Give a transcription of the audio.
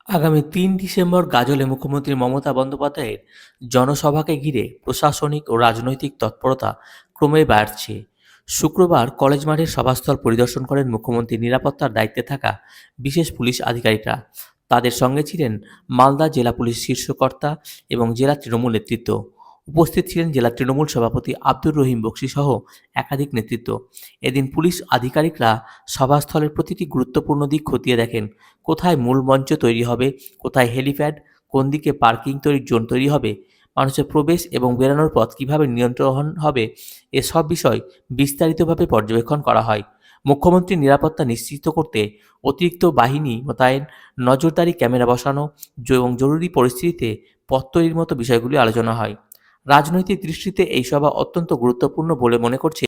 আগামী ৩ ডিসেম্বর গাজলে মুখ্যমন্ত্রী মমতা বন্দ্যোপাধ্যায়ের জনসভাকে ঘিরে প্রশাসনিক ও রাজনৈতিক তৎপরতা ক্রমেই বাড়ছে। শুক্রবার কলেজ মাঠের সভাস্থল পরিদর্শন করেন মুখ্যমন্ত্রীর নিরাপত্তার দায়িত্বে থাকা বিশেষ পুলিশ আধিকারিকরা। তাদের সঙ্গে ছিলেন মালদা জেলা পুলিশ শীর্ষকর্তা এবং জেলা তৃণমূল নেতৃত্ব। উপস্থিত ছিলেন জেলা তৃণমূল সভাপতি আব্দুর রহিম বক্সি সহ একাধিক নেতৃত্ব। এদিন পুলিশ আধিকারিকরা সভাস্থলের প্রতিটি গুরুত্বপূর্ণ দিক খতিয়ে দেখেন। কোথায় মূল মঞ্চ তৈরি হবে, কোথায় হেলিপ্যাড, কোন দিকে পার্কিং জোন তৈরি হবে, মানুষের প্রবেশ এবং বেরোনোর পথ কীভাবে নিয়ন্ত্রণ হবে, এসব বিষয় বিস্তারিতভাবে পর্যবেক্ষণ করা হয়। মুখ্যমন্ত্রীর নিরাপত্তা নিশ্চিত করতে অতিরিক্ত বাহিনী মোতায়েন, নজরদারি ক্যামেরা বসানো এবং জরুরি পরিস্থিতিতে পথ তৈরির মতো বিষয়গুলি আলোচনা হয়। রাজনৈতিক দৃষ্টিতে এই সভা অত্যন্ত গুরুত্বপূর্ণ বলে মনে করছে